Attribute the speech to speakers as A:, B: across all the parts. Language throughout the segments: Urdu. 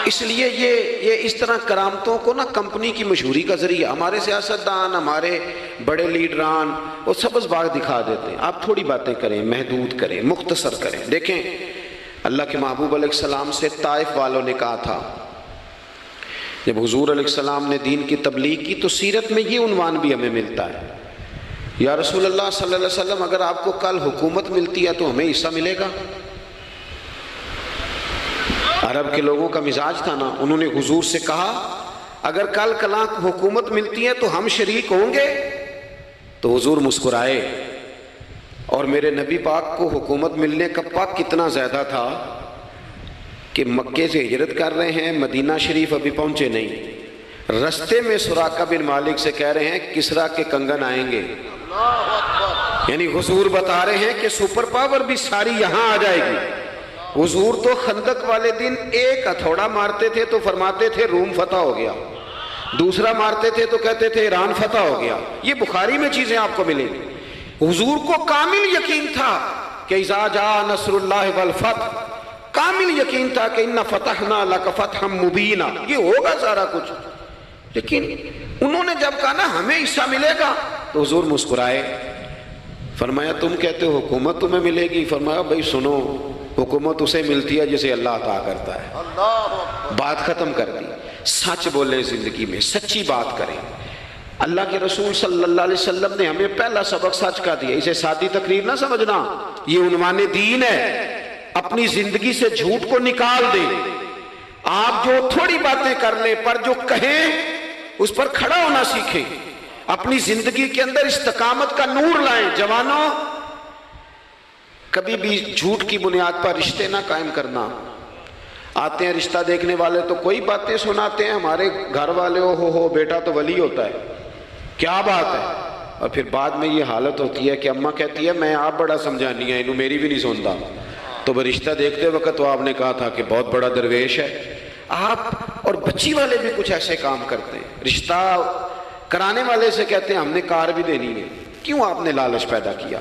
A: اس لیے یہ اس طرح کرامتوں کو نا کمپنی کی مشہوری کا ذریعہ، ہمارے سیاستدان، ہمارے بڑے لیڈران وہ سبز باغ دکھا دیتے ہیں۔ آپ تھوڑی باتیں کریں، محدود کریں، مختصر کریں۔ دیکھیں اللہ کے محبوب علیہ السلام سے طائف والوں نے کہا تھا، جب حضور علیہ السلام نے دین کی تبلیغ کی تو سیرت میں یہ عنوان بھی ہمیں ملتا ہے، یا رسول اللہ صلی اللہ علیہ وسلم اگر آپ کو کل حکومت ملتی ہے تو ہمیں حصہ ملے گا؟ عرب کے لوگوں کا مزاج تھا نا، انہوں نے حضور سے کہا اگر کل کلاں حکومت ملتی ہے تو ہم شریک ہوں گے؟ تو حضور مسکرائے، اور میرے نبی پاک کو حکومت ملنے کا پاک کتنا زیادہ تھا کہ مکے سے ہجرت کر رہے ہیں، مدینہ شریف ابھی پہنچے نہیں، رستے میں سراقہ بن مالک سے کہہ رہے ہیں کسرا کے کنگن آئیں گے، یعنی حضور بتا رہے ہیں کہ سپر پاور بھی ساری یہاں آ جائے گی۔ حضور تو خندق والے دن ایک ہتھوڑا مارتے تھے تو فرماتے تھے روم فتح ہو گیا، دوسرا مارتے تھے تو کہتے تھے ایران فتح ہو گیا۔ یہ بخاری میں چیزیں آپ کو ملیں گی۔ حضور کو کامل یقین تھا کہ اذا جاء نصر اللہ والفتح، کامل یقین تھا کہ انا فتحنا لک فتحا مبینا، یہ ہوگا سارا کچھ۔ لیکن انہوں نے جب کہا نا ہمیں حصہ ملے گا تو حضور مسکرائے، فرمایا تم کہتے ہو حکومت تمہیں ملے گی، فرمایا بھائی سنو، حکومت اسے ملتی ہے جسے اللہ عطا کرتا ہے۔ بات ختم کر دی۔ سچ بولیں زندگی میں، سچی بات کریں۔ اللہ کے رسول صلی اللہ علیہ وسلم نے ہمیں پہلا سبق سچ کا دیا، اسے سادی تقریر نہ سمجھنا، یہ عنوان دین ہے۔ اپنی زندگی سے جھوٹ کو نکال دیں۔ آپ جو تھوڑی باتیں کر لیں پر جو کہیں اس پر کھڑا ہونا سیکھیں، اپنی زندگی کے اندر استقامت کا نور لائیں۔ جوانوں، کبھی بھی جھوٹ کی بنیاد پر رشتے نہ قائم کرنا۔ آتے ہیں رشتہ دیکھنے والے تو کوئی باتیں سناتے ہیں، ہمارے گھر والے ہو بیٹا تو ولی ہوتا ہے، کیا بات ہے؟ اور پھر بعد میں یہ حالت ہوتی ہے کہ اماں کہتی ہے میں آپ بڑا سمجھانی ہے، انہوں میری بھی نہیں سنتا، تو وہ رشتہ دیکھتے وقت تو آپ نے کہا تھا کہ بہت بڑا درویش ہے۔ آپ اور بچی والے بھی کچھ ایسے کام کرتے ہیں، رشتہ کرانے والے سے کہتے ہیں ہم نے کار بھی دینی ہے۔ کیوں آپ نے لالچ پیدا کیا؟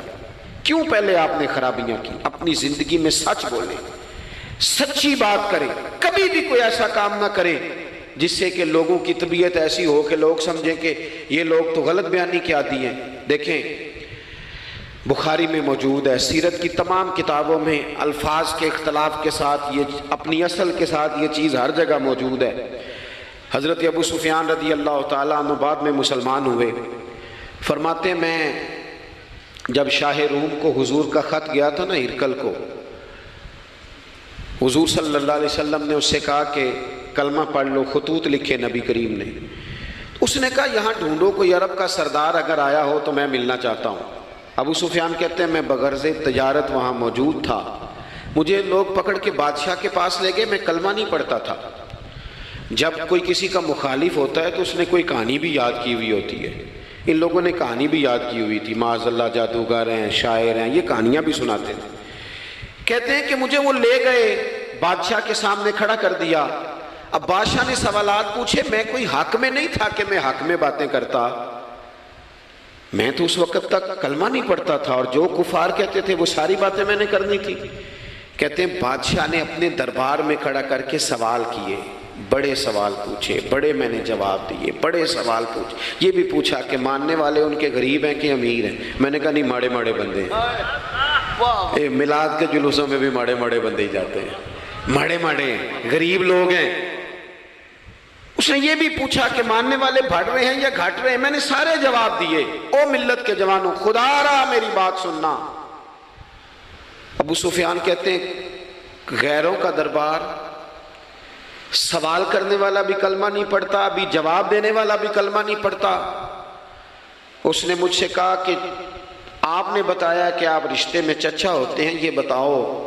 A: کیوں پہلے آپ نے خرابیاں کی؟ اپنی زندگی میں سچ بولیں، سچی بات کریں، کبھی بھی کوئی ایسا کام نہ کریں جس سے کہ لوگوں کی طبیعت ایسی ہو کہ لوگ سمجھیں کہ یہ لوگ تو غلط بیانی کے عادی ہیں۔ دیکھیں بخاری میں موجود ہے، سیرت کی تمام کتابوں میں الفاظ کے اختلاف کے ساتھ یہ اپنی اصل کے ساتھ یہ چیز ہر جگہ موجود ہے۔ حضرت ابو سفیان رضی اللہ تعالیٰ عنہ بعد میں مسلمان ہوئے، فرماتے میں جب شاہ روم کو حضور کا خط گیا تھا نا ہرقل کو، حضور صلی اللہ علیہ وسلم نے اس سے کہا کہ کلمہ پڑھ لو، خطوط لکھے نبی کریم نے۔ اس نے کہا یہاں ڈھونڈو کوئی عرب کا سردار اگر آیا ہو تو میں ملنا چاہتا ہوں۔ ابو سفیان کہتے ہیں میں بغرض تجارت وہاں موجود تھا، مجھے لوگ پکڑ کے بادشاہ کے پاس لے گئے، میں کلمہ نہیں پڑھتا تھا۔ جب کوئی کسی کا مخالف ہوتا ہے تو اس نے کوئی کہانی بھی یاد کی ہوئی ہوتی ہے، ان لوگوں نے کہانی بھی یاد کی ہوئی تھی، معاذ اللہ جادوگر ہیں، شاعر ہیں، یہ کہانیاں بھی سناتے تھے۔ کہتے ہیں کہ مجھے وہ لے گئے، بادشاہ کے سامنے کھڑا کر دیا۔ اب بادشاہ نے سوالات پوچھے، میں کوئی حق میں نہیں تھا کہ میں حق میں باتیں کرتا، میں تو اس وقت تک کلمہ نہیں پڑھتا تھا اور جو کفار کہتے تھے وہ ساری باتیں میں نے کرنی تھی۔ کہتے ہیں بادشاہ نے اپنے دربار میں کھڑا کر کے سوال کیے، بڑے سوال پوچھے، بڑے میں نے جواب دیے، بڑے سوال پوچھے۔ یہ بھی پوچھا کہ ماننے والے ان کے غریب ہیں کہ امیر ہیں؟ میں نے کہا نہیں، ماڑے ماڑے بندے ہیں۔ میلاد کے جلوسوں میں بھی ماڑے ماڑے بندے ہی جاتے ہیں، ماڑے ماڑے ہیں، غریب لوگ ہیں۔ اس نے یہ بھی پوچھا کہ ماننے والے بڑھ رہے ہیں یا گھٹ رہے ہیں؟ میں نے سارے جواب دیے۔ او ملت کے جوانوں، خدا را میری بات سننا۔ ابو سفیان کہتے ہیں غیروں کا دربار، سوال کرنے والا بھی کلمہ نہیں پڑھتا، ابھی جواب دینے والا بھی کلمہ نہیں پڑھتا۔ اس نے مجھ سے کہا کہ آپ نے بتایا کہ آپ رشتے میں چچا ہوتے ہیں، یہ بتاؤ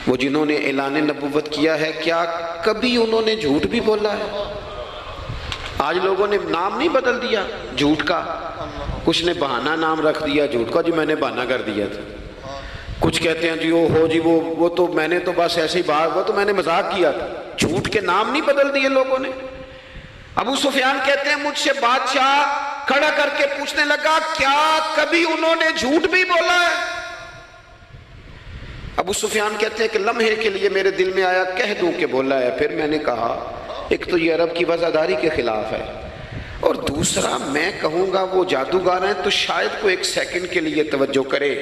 A: وہ جنہوں نے اعلان نبوت کیا ہے کیا کبھی انہوں نے جھوٹ بھی بولا ہے؟ آج لوگوں نے نام نہیں بدل دیا جھوٹ کا، کچھ نے بہانہ نام رکھ دیا جھوٹ کا، جی میں نے بہانہ کر دیا تھا۔ کچھ کہتے ہیں جی وہ تو میں نے تو بس ایسے ہی بات، وہ تو میں نے مذاق کیا تھا۔ جھوٹ کے نام نہیں بدل دیے لوگوں نے۔ ابو سفیان کہتے ہیں مجھ سے بادشاہ کھڑا کر کے پوچھنے لگا کیا کبھی انہوں نے جھوٹ بھی بولا ہے؟ ابو سفیان کہتے ہیں کہ لمحے کے لیے میرے دل میں آیا کہہ دوں کہ بولا ہے، پھر میں نے کہا ایک تو یہ عرب کی وفاداری کے خلاف ہے، اور دوسرا میں کہوں گا وہ جادوگر ہیں تو شاید کو ایک سیکنڈ کے لیے توجہ کرے،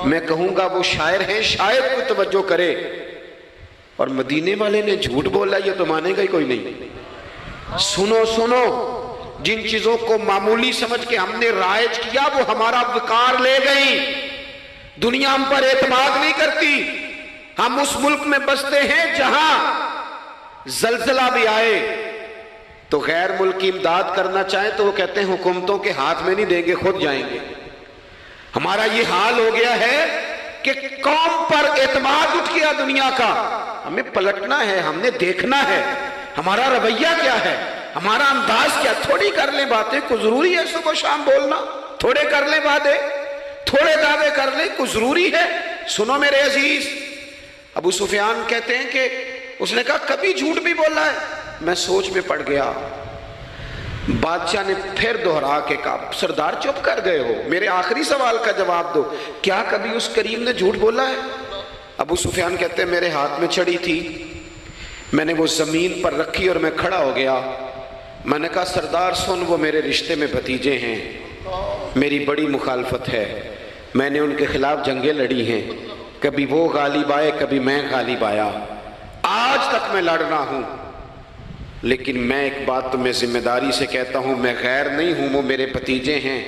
A: میں کہوں گا وہ شاعر ہیں شاید کو توجہ کرے، اور مدینے والے نے جھوٹ بولا یہ تو مانے گا ہی کوئی نہیں۔ سنو سنو، جن چیزوں کو معمولی سمجھ کے ہم نے رائج کیا وہ ہمارا وقار لے گئی، دنیا ہم پر اعتماد نہیں کرتی۔ ہم اس ملک میں بستے ہیں جہاں زلزلہ بھی آئے تو غیر ملکی امداد کرنا چاہیں تو وہ کہتے ہیں حکومتوں کے ہاتھ میں نہیں دیں گے، خود جائیں گے۔ ہمارا یہ حال ہو گیا ہے کہ قوم پر اعتماد اٹھ گیا دنیا کا، ہمیں پلٹنا ہے، ہم نے دیکھنا ہے ہمارا رویہ کیا ہے، ہمارا انداز کیا۔ تھوڑی کر لیں باتیں، کوئی ضروری ہے صبح شام بولنا، تھوڑے کر لیں وعدے، تھوڑے دعوے کر لیں، کوئی ضروری ہے؟ سنو میرے عزیز، ابو سفیان کہتے ہیں کہ اس نے کہا کبھی جھوٹ بھی بولا ہے؟ میں سوچ میں پڑ گیا۔ بادشاہ نے پھر دہرا کے کہا سردار چپ کر گئے ہو، میرے آخری سوال کا جواب دو، کیا کبھی اس کریم نے جھوٹ بولا ہے؟ ابو سفیان کہتے ہیں میرے ہاتھ میں چھڑی تھی، میں نے وہ زمین پر رکھی اور میں کھڑا ہو گیا، میں نے کہا سردار سن، وہ میرے رشتے میں بھتیجے ہیں، میری بڑی مخالفت ہے، میں نے ان کے خلاف جنگیں لڑی ہیں، کبھی وہ غالب آئے کبھی میں غالب آیا، آج تک میں لڑ رہا ہوں، لیکن میں ایک بات تمہیں ذمہ داری سے کہتا ہوں، میں غیر نہیں ہوں، وہ میرے بھتیجے ہیں،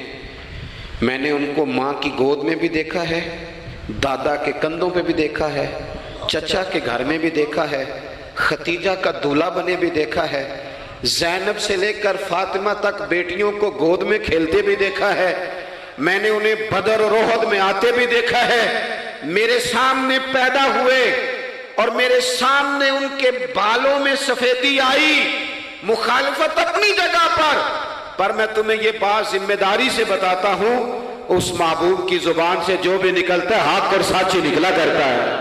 A: میں نے ان کو ماں کی گود میں بھی دیکھا ہے، دادا کے کندھوں پہ بھی دیکھا ہے، چچا کے گھر میں بھی دیکھا ہے، ختیجہ کا دولہا بنے بھی دیکھا ہے، زینب سے لے کر فاطمہ تک بیٹیوں کو گود میں کھیلتے بھی دیکھا ہے، میں نے انہیں بدر اور احد میں آتے بھی دیکھا ہے، میرے سامنے پیدا ہوئے اور میرے سامنے ان کے بالوں میں سفیدی آئی، مخالفت اپنی جگہ پر میں تمہیں یہ بات ذمہ داری سے بتاتا ہوں، اس محبوب کی زبان سے جو بھی نکلتا ہے حق اور سچ ہی نکلا کرتا ہے۔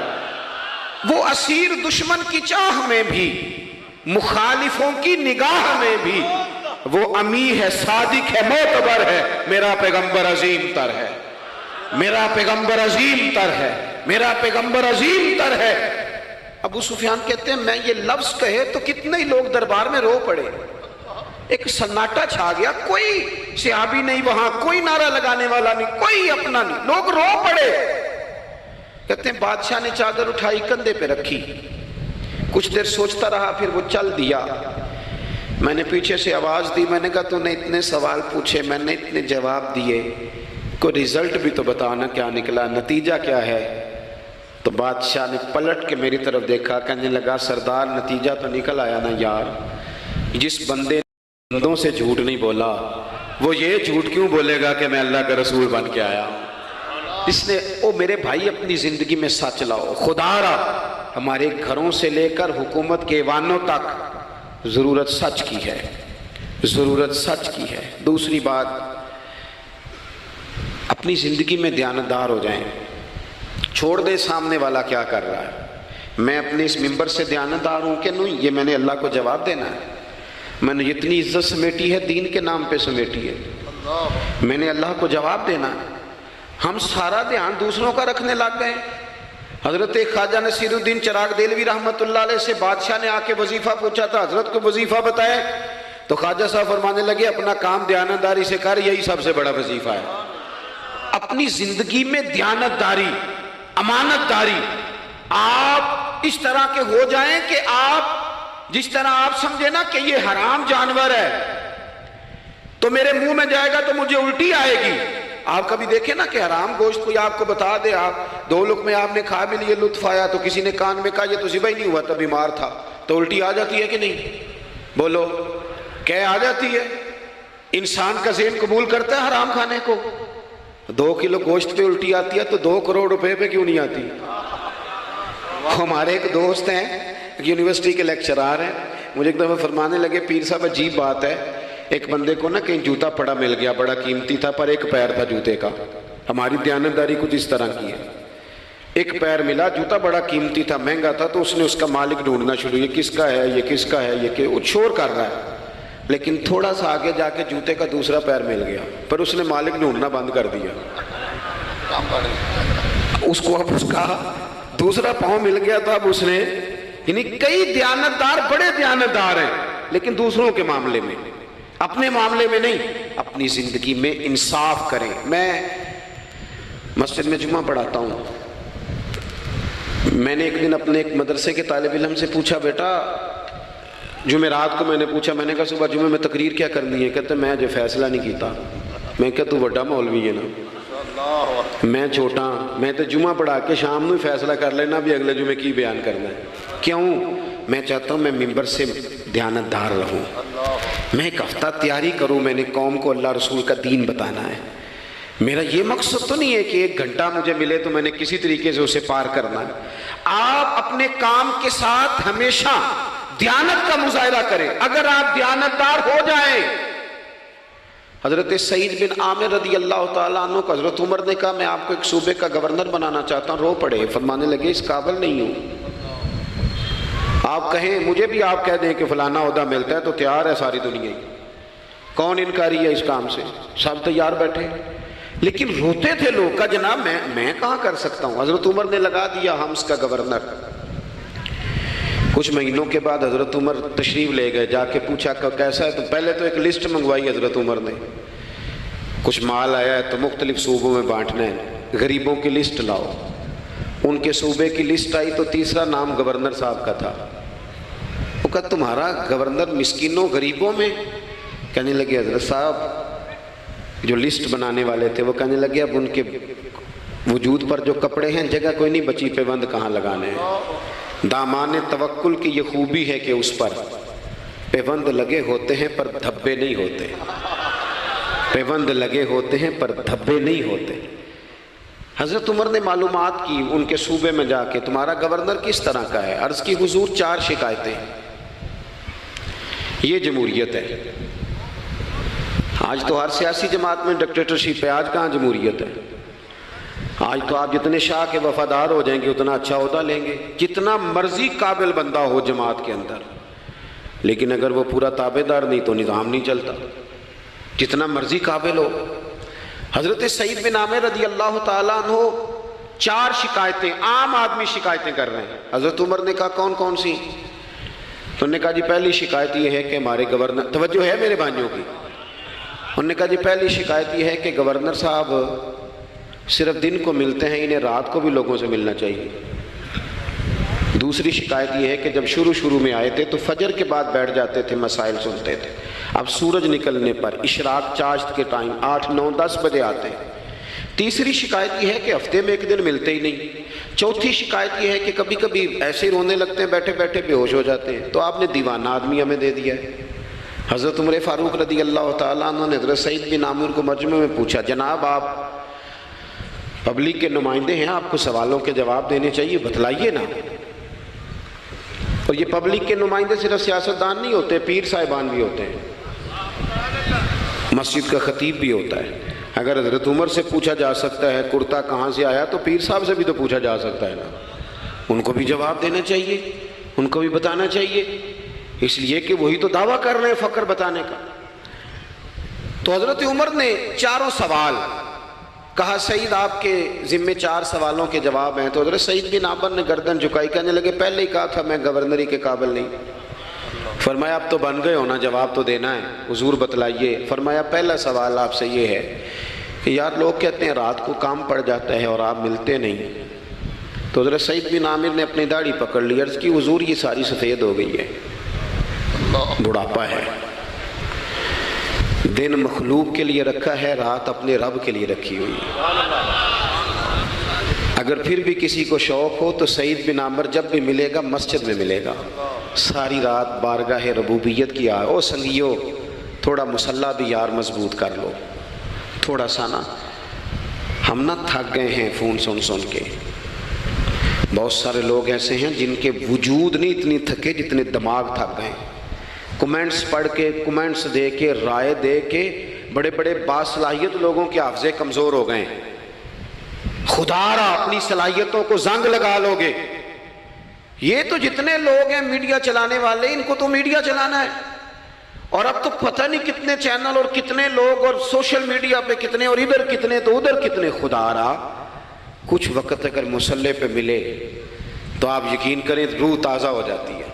A: وہ اسیر دشمن کی چاہ میں بھی، مخالفوں کی نگاہ میں بھی وہ امی ہے، صادق ہے، معتبر ہے، میرا پیغمبر عظیم تر ہے، میرا پیغمبر عظیم تر ہے، میرا پیغمبر عظیم تر ہے۔ ابو سفیان کہتے ہیں میں یہ لفظ کہے تو کتنے ہی لوگ دربار میں رو پڑے، ایک سناٹا چھا گیا، کوئی صحابی نہیں وہاں، کوئی نعرہ لگانے والا نہیں، کوئی اپنا نہیں، لوگ رو پڑے۔ کہتے ہیں بادشاہ نے چادر اٹھائی کندھے پہ رکھی، کچھ دیر سوچتا رہا، پھر وہ چل دیا۔ میں نے پیچھے سے آواز دی، میں نے کہا تو نے اتنے سوال پوچھے، میں نے اتنے جواب دیے، کوئی رزلٹ بھی تو بتانا کیا نکلا، نتیجہ کیا ہے؟ تو بادشاہ نے پلٹ کے میری طرف دیکھا، کہنے لگا سردار نتیجہ تو نکل آیا نا یار، جس بندے نے بندوں سے جھوٹ نہیں بولا وہ یہ جھوٹ کیوں بولے گا کہ میں اللہ کا رسول بن کے آیا؟ اس نے او میرے بھائی اپنی زندگی میں سچ لاؤ، خدا را ہمارے گھروں سے لے کر حکومت کے ایوانوں تک ضرورت سچ کی ہے، ضرورت سچ کی ہے۔ دوسری بات، اپنی زندگی میں دیانتدار ہو جائیں، چھوڑ دے سامنے والا کیا کر رہا ہے، میں اپنے اس ممبر سے دیانتدار ہوں کہ نہیں، یہ میں نے اللہ کو جواب دینا ہے، میں نے اتنی عزت سمیٹی ہے دین کے نام پہ سمیٹی ہے، میں نے اللہ کو جواب دینا ہے۔ ہم سارا دھیان دوسروں کا رکھنے لگ گئے۔ حضرت خواجہ نصیر الدین چراغ دہلوی رحمۃ اللہ علیہ سے بادشاہ نے آ کے وظیفہ پوچھا تھا، حضرت کو وظیفہ بتائے، تو خواجہ صاحب فرمانے لگے اپنا کام دیانتداری سے کر، یہی سب سے بڑا وظیفہ ہے۔ اپنی زندگی میں دیانتداری، امانت داری، آپ اس طرح کے ہو جائیں کہ آپ جس طرح آپ سمجھے نا کہ یہ حرام جانور ہے تو میرے منہ میں جائے گا تو مجھے الٹی آئے گی۔ آپ کبھی دیکھیں نا کہ حرام گوشت کوئی آپ کو بتا دے، آپ دو لقمے آپ نے کھا بھی لیے، لطف آیا، تو کسی نے کان میں کہا یہ تو ذبح ہی نہیں ہوا تھا، بیمار تھا، تو الٹی آ جاتی ہے کہ نہیں؟ بولو کیا آ جاتی ہے؟ انسان کا ذہن قبول کرتا ہے حرام کھانے کو؟ 2 کلو گوشت پہ الٹی آتی ہے تو 2 کروڑ روپے پہ کیوں نہیں آتی؟ ہمارے ایک دوست ہیں یونیورسٹی کے لیکچرار ہیں، مجھے ایک دفعہ فرمانے لگے پیر صاحب عجیب بات ہے، ایک بندے کو نا کہیں جوتا پڑا مل گیا، بڑا قیمتی تھا پر ایک پیر تھا جوتے کا، ہماری دیانتداری کچھ اس طرح کی ہے، ایک پیر ملا، جوتا بڑا قیمتی تھا، مہنگا تھا، تو اس نے اس کا مالک ڈھونڈنا شروع، یہ کس کا ہے، یہ کس کا ہے، یہ کہ شور کر رہا ہے، لیکن تھوڑا سا آگے جا کے جوتے کا دوسرا پیر مل گیا، پر اس نے مالک ڈھونڈنا بند کر دیا، اس کو اب اس کا دوسرا پاؤں مل گیا تو اب اس نے، یعنی کئی دیانتدار بڑے دیانتدار ہیں لیکن دوسروں کے معاملے میں، اپنے معاملے میں نہیں، اپنی زندگی میں انصاف کریں۔ میں مسجد میں جمعہ پڑھاتا ہوں، میں نے ایک دن اپنے ایک مدرسے کے طالب علم سے پوچھا، بیٹا جمعرات کو میں نے پوچھا، میں نے کہا صبح جمعے میں تقریر کیا کرنی ہے؟ کہتے میں جو فیصلہ نہیں کیتا۔ میں کہا تو بڑا مولوی ہے نا، میں چھوٹا، میں تو جمعہ پڑھا کے شام میں فیصلہ کر لینا بھی اگلے جمعے کی بیان کرنا ہے۔ کیوں؟ میں چاہتا ہوں میں ممبر سے دیانتدار رہوں، میں ایک ہفتہ تیاری کروں، میں نے قوم کو اللہ رسول کا دین بتانا ہے۔ میرا یہ مقصد تو نہیں ہے کہ 1 گھنٹہ مجھے ملے تو میں نے کسی طریقے سے اسے پار کرنا ہے۔ آپ اپنے کام کے ساتھ ہمیشہ دیانت کا مظاہرہ کریں۔ اگر آپ دیانتدار ہو جائیں، حضرت سعید بن عامر رضی اللہ تعالیٰ عنہ کو حضرت عمر نے کہا میں آپ کو ایک صوبے کا گورنر بنانا چاہتا ہوں، رو پڑے، فرمانے لگے اس قابل نہیں ہوں۔ آپ کہیں، مجھے بھی آپ کہہ دیں کہ فلانا عہدہ ملتا ہے تو تیار ہے ساری دنیا، کون انکاری ہے اس کام سے، سب تیار بیٹھے، لیکن روتے تھے لوگ، کہا جناب میں کہاں کر سکتا ہوں۔ حضرت عمر نے لگا دیا حمص کا گورنر۔ کچھ مہینوں کے بعد حضرت عمر تشریف لے گئے، جا کے پوچھا کہ کیسا ہے، تو پہلے تو ایک لسٹ منگوائی حضرت عمر نے، کچھ مال آیا ہے تو مختلف صوبوں میں بانٹنا ہے، غریبوں کی لسٹ لاؤ۔ ان کے صوبے کی لسٹ آئی تو تیسرا نام گورنر صاحب کا تھا۔ وہ کہا تمہارا گورنر مسکینوں غریبوں میں؟ کہنے لگے حضرت صاحب جو لسٹ بنانے والے تھے وہ کہنے لگے اب ان کے وجود پر جو کپڑے ہیں جگہ کوئی نہیں بچی، پیوند کہاں لگانے ہیں۔ دامان توکل کی یہ خوبی ہے کہ اس پر پیوند لگے ہوتے ہیں پر دھبے نہیں ہوتے، پیوند لگے ہوتے ہیں پر دھبے نہیں ہوتے۔ حضرت عمر نے معلومات کی ان کے صوبے میں جا کے، تمہارا گورنر کس طرح کا ہے؟ عرض کی حضور 4 شکایتیں۔ یہ جمہوریت ہے؟ آج تو ہر سیاسی جماعت میں ڈکٹیٹرشپ ہے، آج کہاں جمہوریت ہے؟ آج تو آپ جتنے شاہ کے وفادار ہو جائیں گے اتنا اچھا عہدہ لیں گے، جتنا مرضی قابل بندہ ہو جماعت کے اندر، لیکن اگر وہ پورا تابع دار نہیں تو نظام نہیں چلتا، جتنا مرضی قابل ہو۔ حضرت سعید بن عامر رضی اللہ تعالیٰ عنہ 4 شکایتیں، عام آدمی شکایتیں کر رہے ہیں۔ حضرت عمر نے کہا کون کون سی؟ تو انہوں نے کہا جی پہلی شکایت یہ ہے کہ ہمارے گورنر، توجہ ہے میرے بھائیوں کی، انہوں نے کہا جی پہلی شکایت یہ ہے کہ گورنر صاحب صرف دن کو ملتے ہیں، انہیں رات کو بھی لوگوں سے ملنا چاہیے۔ دوسری شکایت یہ ہے کہ جب شروع میں آئے تھے تو فجر کے بعد بیٹھ جاتے تھے، مسائل سنتے تھے، اب سورج نکلنے پر اشراق چاشت کے ٹائم 8، 9، 10 بجے آتے ہیں۔ تیسری شکایت یہ ہے کہ ہفتے میں 1 دن ملتے ہی نہیں۔ چوتھی شکایت یہ ہے کہ کبھی کبھی ایسے رونے لگتے ہیں، بیٹھے بیٹھے بے ہوش ہو جاتے ہیں، تو آپ نے دیوانہ آدمی ہمیں دے دیا ہے۔ حضرت عمر فاروق رضی اللہ تعالیٰ عنہ نے حضرت سعید بن عامر کو مجمع میں پوچھا، جناب آپ پبلک کے نمائندے ہیں، آپ کو سوالوں کے جواب دینے چاہیے، بتلائیے نا۔ اور یہ پبلک کے نمائندے صرف سیاستدان نہیں ہوتے، پیر صاحبان بھی ہوتے ہیں، مسجد کا خطیب بھی ہوتا ہے۔ اگر حضرت عمر سے پوچھا جا سکتا ہے کرتا کہاں سے آیا تو پیر صاحب سے بھی تو پوچھا جا سکتا ہے نا، ان کو بھی جواب دینا چاہیے، ان کو بھی بتانا چاہیے، اس لیے کہ وہی تو دعویٰ کر رہے ہیں فقر بتانے کا۔ تو حضرت عمر نے 4 سوال کہا، سعید آپ کے ذمے 4 سوالوں کے جواب ہیں۔ تو حضرت سعید بن عامر نے گردن جھکائی، کہنے لگے پہلے ہی کہا تھا میں گورنری کے قابل نہیں۔ فرمایا اب تو بن گئے ہونا، جواب تو دینا ہے، حضور بتلائیے۔ فرمایا پہلا سوال آپ سے یہ ہے کہ یار لوگ کہتے ہیں رات کو کام پڑ جاتا ہے اور آپ ملتے نہیں۔ تو حضرت سعید بن عامر نے اپنی داڑھی پکڑ لی، عرض کی حضور یہ ساری سفید ہو گئی ہے، بڑھاپا ہے، دن مخلوق کے لیے رکھا ہے، رات اپنے رب کے لیے رکھی ہوئی ہے۔ اگر پھر بھی کسی کو شوق ہو تو سعید بن عامر جب بھی ملے گا مسجد میں ملے گا، ساری رات بارگاہ ربوبیت کی او سنگیو تھوڑا مسلح بھی یار مضبوط کر لو، تھوڑا سا نا، ہم نہ تھک گئے ہیں فون سن کے۔ بہت سارے لوگ ایسے ہیں جن کے وجود نہیں اتنی تھکے جتنے دماغ تھک گئے، کمنٹس پڑھ کے، کمنٹس دے کے، رائے دے کے، بڑے بڑے باصلاحیت لوگوں کے حافظے کمزور ہو گئے ہیں۔ خدا را اپنی صلاحیتوں کو زنگ لگا لو گے۔ یہ تو جتنے لوگ ہیں میڈیا چلانے والے، ان کو تو میڈیا چلانا ہے، اور اب تو پتہ نہیں کتنے چینل اور کتنے لوگ اور سوشل میڈیا پہ کتنے، اور ادھر کتنے تو ادھر کتنے۔ خدا را کچھ وقت اگر مسلح پہ ملے تو آپ یقین کریں روح تازہ ہو جاتی ہے.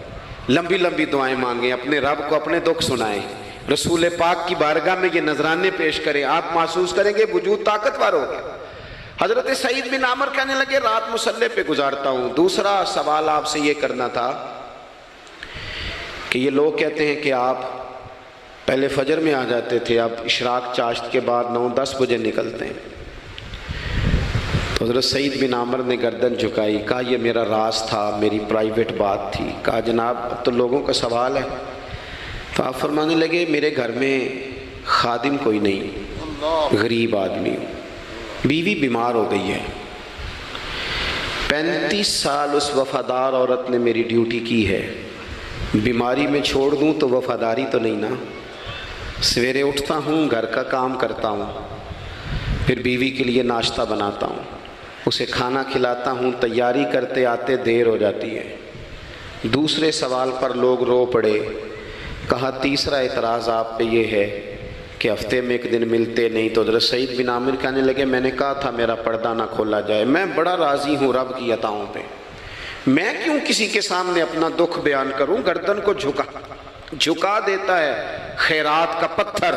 A: لمبی لمبی دعائیں مانگیں، اپنے رب کو اپنے دکھ سنائیں، رسول پاک کی بارگاہ میں یہ نذرانے پیش کریں، آپ محسوس کریں گے وجود طاقتور ہو گیا. حضرت سعید بن عامر کہنے لگے رات مصلی پہ گزارتا ہوں. دوسرا سوال آپ سے یہ کرنا تھا کہ یہ لوگ کہتے ہیں کہ آپ پہلے فجر میں آ جاتے تھے، اب اشراق چاشت کے بعد 9-10 بجے نکلتے ہیں. تو حضرت سعید بن عامر نے گردن جھکائی، کہا یہ میرا راز تھا، میری پرائیویٹ بات تھی. کہا جناب اب تو لوگوں کا سوال ہے. تو آپ فرمانے لگے میرے گھر میں خادم کوئی نہیں، غریب آدمی ہوں، بیوی بیمار ہو گئی ہے. 35 سال اس وفادار عورت نے میری ڈیوٹی کی ہے، بیماری میں چھوڑ دوں تو وفاداری تو نہیں نا. سویرے اٹھتا ہوں، گھر کا کام کرتا ہوں، پھر بیوی کے لیے ناشتہ بناتا ہوں، اسے کھانا کھلاتا ہوں، تیاری کرتے آتے دیر ہو جاتی ہے. دوسرے سوال پر لوگ رو پڑے. کہا تیسرا اعتراض آپ پہ یہ ہے کہ ہفتے میں ایک دن ملتے نہیں. تو حضرت سعید بن عامر کہنے لگے میں نے کہا تھا میرا پردہ نہ کھولا جائے، میں بڑا راضی ہوں رب کی عطاؤں پہ، میں کیوں کسی کے سامنے اپنا دکھ بیان کروں. گردن کو جھکا دیتا ہے خیرات کا پتھر،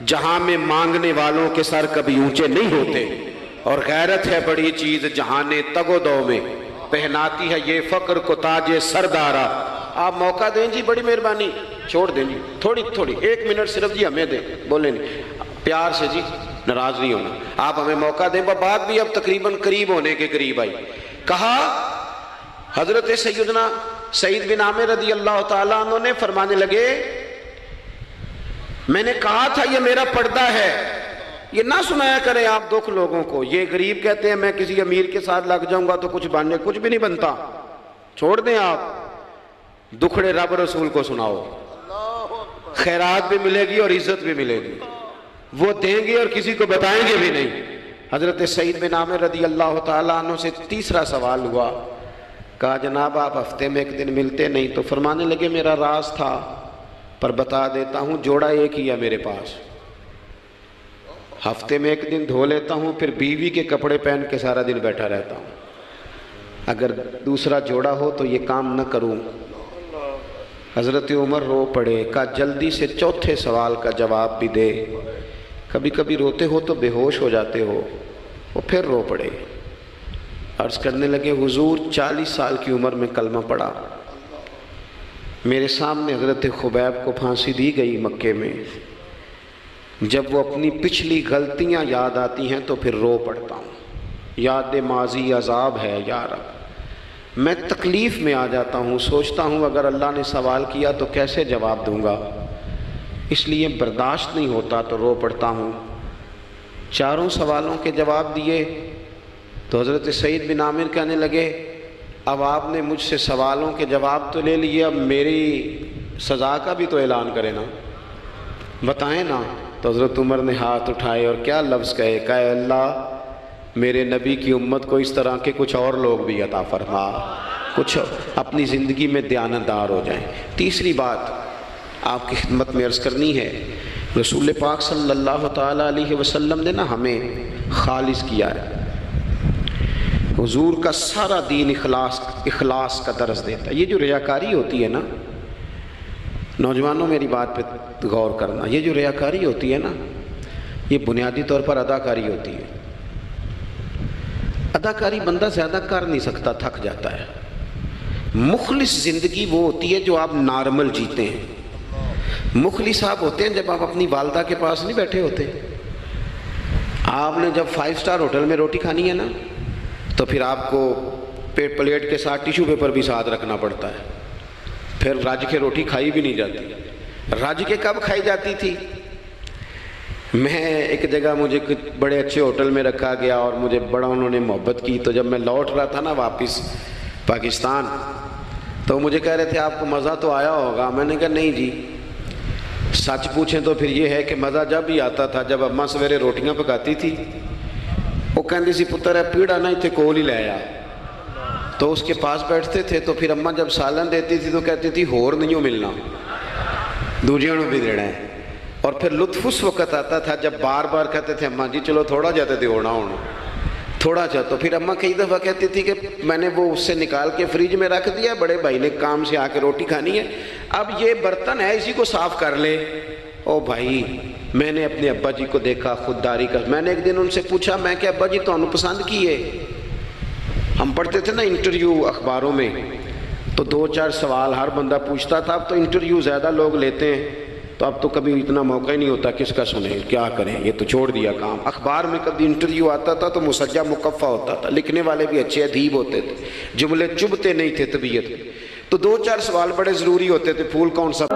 A: جہاں میں مانگنے والوں کے سر کبھی اونچے نہیں ہوتے. اور غیرت ہے بڑی چیز جہانے تگ و دو میں، پہناتی ہے یہ فقر کو تاج سردارا. آپ موقع دیں جی، بڑی مہربانی، چھوڑ دیں جی، تھوڑی 1 منٹ صرف جی ہمیں دیں، بولیں نہیں پیار سے جی، ناراض نہیں ہونا، آپ ہمیں موقع دیں. بات بھی اب تقریباً قریب ہونے کے قریب آئی. کہا حضرت سیدنا سعید بن عامر رضی اللہ تعالیٰ عنہ نے فرمانے لگے میں نے کہا تھا یہ میرا پردہ ہے، یہ نہ سنایا کریں آپ دکھ لوگوں کو. یہ غریب کہتے ہیں میں کسی امیر کے ساتھ لگ جاؤں گا تو کچھ بھی نہیں بنتا، چھوڑ دیں آپ. دکھڑے رب رسول کو سناؤ، خیرات بھی ملے گی اور عزت بھی ملے گی، وہ دیں گے اور کسی کو بتائیں گے بھی نہیں. حضرت سعید بن عامر رضی اللہ تعالیٰ عنہ سے تیسرا سوال ہوا. کہا جناب آپ ہفتے میں ایک دن ملتے نہیں. تو فرمانے لگے میرا راز تھا پر بتا دیتا ہوں، جوڑا ایک ہی ہے میرے پاس، ہفتے میں ایک دن دھو لیتا ہوں، پھر بیوی کے کپڑے پہن کے سارا دن بیٹھا رہتا ہوں. اگر دوسرا جوڑا ہو تو یہ کام نہ کروں. حضرت عمر رو پڑے. کہا جلدی سے چوتھے سوال کا جواب بھی دے، کبھی کبھی روتے ہو تو بے ہوش ہو جاتے ہو. وہ پھر رو پڑے. عرض کرنے لگے حضور 40 سال کی عمر میں کلمہ پڑھا، میرے سامنے حضرت خبیب کو پھانسی دی گئی مکے میں. جب وہ اپنی پچھلی غلطیاں یاد آتی ہیں تو پھر رو پڑتا ہوں، یاد ماضی عذاب ہے یا رب. میں تکلیف میں آ جاتا ہوں، سوچتا ہوں اگر اللہ نے سوال کیا تو کیسے جواب دوں گا، اس لیے برداشت نہیں ہوتا تو رو پڑتا ہوں. 4 سوالوں کے جواب دیے تو حضرت سعید بن عامر کہنے لگے اب آپ نے مجھ سے سوالوں کے جواب تو لے لیے، اب میری سزا کا بھی تو اعلان کریں نا، بتائیں نا. تو حضرت عمر نے ہاتھ اٹھائے اور کیا لفظ کہے. کہے اللہ میرے نبی کی امت کو اس طرح کے کچھ اور لوگ بھی عطا فرما، کچھ اپنی زندگی میں دیانتدار ہو جائیں. تیسری بات آپ کی خدمت میں عرض کرنی ہے، رسول پاک صلی اللہ تعالیٰ علیہ وسلم نے نا ہمیں خالص کیا ہے. حضور کا سارا دین اخلاص کا درس دیتا ہے. یہ جو ریاکاری ہوتی ہے نا، نوجوانوں میری بات پہ غور کرنا، یہ جو ریاکاری ہوتی ہے نا یہ بنیادی طور پر اداکاری ہوتی ہے. اداکاری بندہ زیادہ کر نہیں سکتا، تھک جاتا ہے. مخلص زندگی وہ ہوتی ہے جو آپ نارمل جیتے ہیں. مخلص آپ ہوتے ہیں جب آپ اپنی والدہ کے پاس نہیں بیٹھے ہوتے. آپ نے جب 5 سٹار ہوٹل میں روٹی کھانی ہے نا تو پھر آپ کو پلیٹ کے ساتھ ٹیشو پیپر بھی ساتھ رکھنا پڑتا ہے. پھر رج کے روٹی کھائی بھی نہیں جاتی. رج کے کب کھائی جاتی تھی؟ میں ایک جگہ مجھے بڑے اچھے ہوٹل میں رکھا گیا اور مجھے بڑا انہوں نے محبت کی. تو جب میں لوٹ رہا تھا نا واپس پاکستان تو مجھے کہہ رہے تھے آپ کو مزہ تو آیا ہوگا. میں نے کہا نہیں جی، سچ پوچھیں تو پھر یہ ہے کہ مزہ جب ہی آتا تھا جب اماں سویرے روٹیاں پکاتی تھی. وہ کہندی سی پتر ہے پیڑا نہ اتنے کول ہی لے آیا. تو اس کے پاس بیٹھتے تھے تو پھر اماں جب سالن دیتی تھی تو کہتی تھی ہور نہیں ہو ملنا، دوجیاں بھی دینا ہے. اور پھر لطف اس وقت آتا تھا جب بار بار کہتے تھے اماں جی چلو تھوڑا جاتے تھے ہونا ہونا، تھوڑا سا. تو پھر اماں کئی دفعہ کہتی تھی کہ میں نے وہ اس سے نکال کے فریج میں رکھ دیا, بڑے بھائی نے کام سے آ کے روٹی کھانی ہے, اب یہ برتن ہے اسی کو صاف کر لے. او بھائی, میں نے اپنے ابا جی کو دیکھا خودداری کا. میں نے ایک دن ان سے پوچھا, میں کہ ابا جی تو انہوں پسند کیے, ہم پڑھتے تھے نا انٹرویو اخباروں میں, تو 2-4 سوال ہر بندہ پوچھتا تھا. اب تو انٹرویو زیادہ لوگ لیتے ہیں, تو اب تو کبھی اتنا موقع ہی نہیں ہوتا کس کا سنیں, کیا کریں, یہ تو چھوڑ دیا کام. اخبار میں کبھی انٹرویو آتا تھا تو مسجع مکفہ ہوتا تھا, لکھنے والے بھی اچھے ادیب ہوتے تھے, جملے چبھتے نہیں تھے طبیعت. تو 2-4 سوال بڑے ضروری ہوتے تھے, پھول کون سا